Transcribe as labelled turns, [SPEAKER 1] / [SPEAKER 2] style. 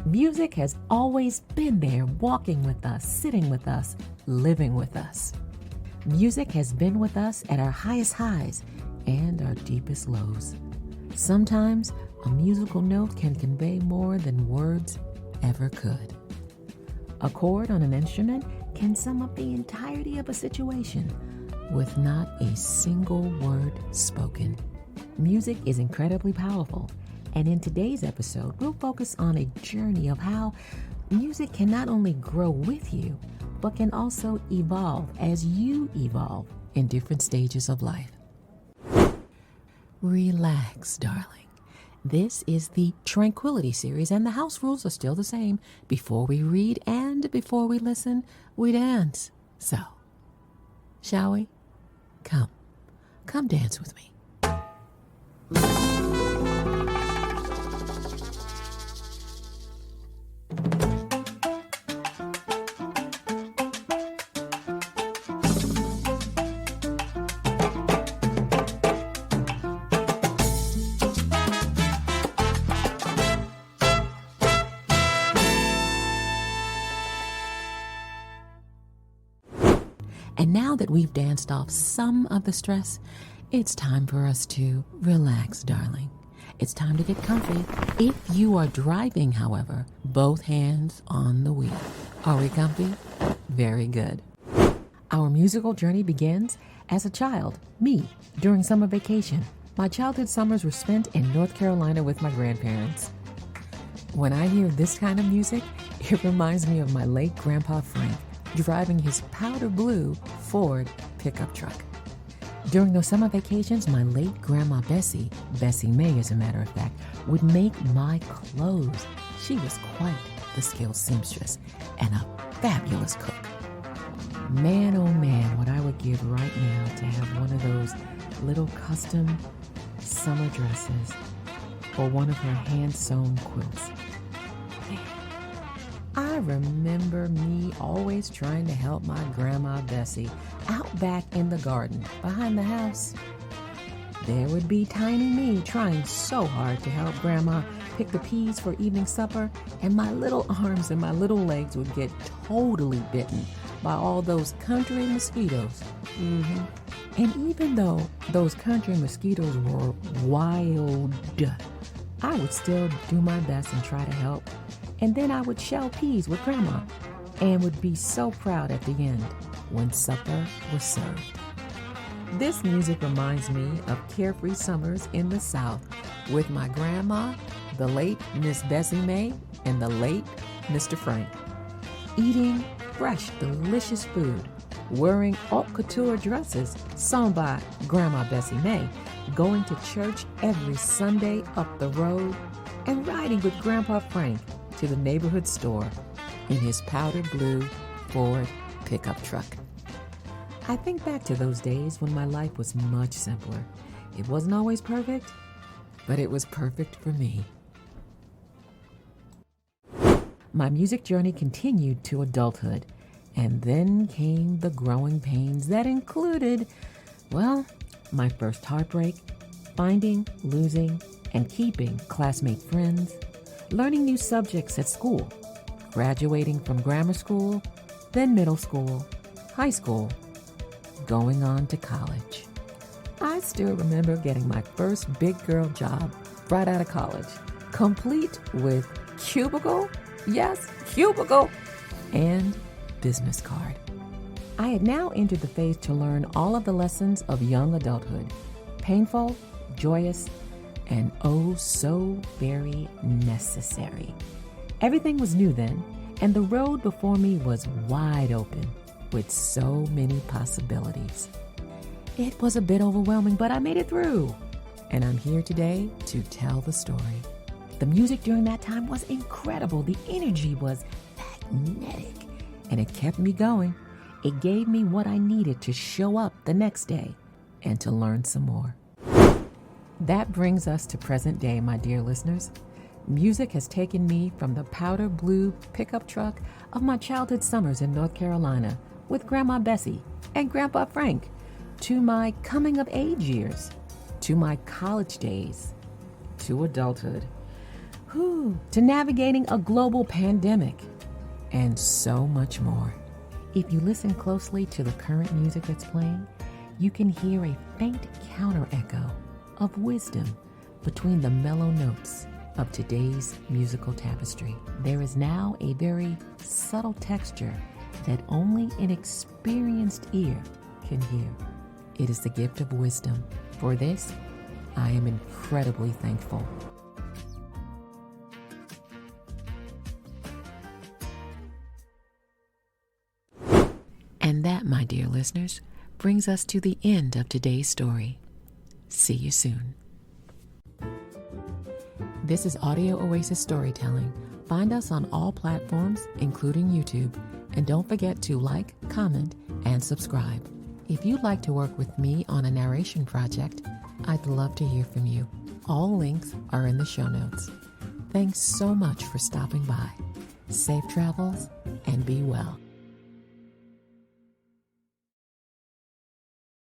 [SPEAKER 1] Music has always been there, walking with us, sitting with us, living with us. Music has been with us at our highest highs and our deepest lows. Sometimes a musical note can convey more than words ever could. A chord on an instrument can sum up the entirety of a situation with not a single word spoken. Music is incredibly powerful, and in today's episode, we'll focus on a journey of how music can not only grow with you, but can also evolve as you evolve in different stages of life. Relax, darling. This is the Tranquility series, and the house rules are still the same. Before we read and before we listen, we dance. So, shall we? Come dance with me. And now that we've danced off some of the stress, it's time for us to relax, darling. It's time to get comfy. If you are driving, however, both hands on the wheel. Are we comfy? Very good. Our musical journey begins as a child, me, during summer vacation. My childhood summers were spent in North Carolina with my grandparents. When I hear this kind of music, it reminds me of my late Grandpa Frank, driving his powder blue Ford pickup truck. During those summer vacations, my late Grandma Bessie May as a matter of fact, would make my clothes. She was quite the skilled seamstress and a fabulous cook. Man, oh man, what I would give right now to have one of those little custom summer dresses or one of her hand-sewn quilts. I remember me always trying to help my Grandma Bessie out back in the garden behind the house. There would be tiny me trying so hard to help Grandma pick the peas for evening supper, and my little arms and my little legs would get totally bitten by all those country mosquitoes. And even though those country mosquitoes were wild, I would still do my best and try to help. And then I would shell peas with Grandma and would be so proud at the end when supper was served. This music reminds me of carefree summers in the South with my grandma, the late Miss Bessie May, and the late Mr. Frank. Eating fresh, delicious food, wearing haute couture dresses sewn by Grandma Bessie May, going to church every Sunday up the road, and riding with Grandpa Frank to the neighborhood store in his powder blue Ford pickup truck. I think back to those days when my life was much simpler. It wasn't always perfect, but it was perfect for me. My music journey continued to adulthood, and then came the growing pains that included, well, my first heartbreak, finding, losing, and keeping classmate friends, learning new subjects at school, graduating from grammar school, then middle school, high school, going on to college. I still remember getting my first big girl job right out of college, complete with cubicle, yes, cubicle, and business card. I had now entered the phase to learn all of the lessons of young adulthood, painful, joyous, and oh so very necessary. Everything was new then, and the road before me was wide open with so many possibilities. It was a bit overwhelming, but I made it through, and I'm here today to tell the story. The music during that time was incredible. The energy was magnetic, and it kept me going. It gave me what I needed to show up the next day and to learn some more. That brings us to present day, my dear listeners. Music has taken me from the powder blue pickup truck of my childhood summers in North Carolina with Grandma Bessie and Grandpa Frank, to my coming of age years, to my college days, to adulthood. to navigating a global pandemic, and so much more. If you listen closely to the current music that's playing, you can hear a faint counter-echo of wisdom between the mellow notes of today's musical tapestry. There is now a very subtle texture that only an experienced ear can hear. It is the gift of wisdom. For this, I am incredibly thankful. And that, my dear listeners, brings us to the end of today's story. See you soon. This is Audio Oasis Storytelling. Find us on all platforms, including YouTube. And don't forget to like, comment, and subscribe. If you'd like to work with me on a narration project, I'd love to hear from you. All links are in the show notes. Thanks so much for stopping by. Safe travels and be well.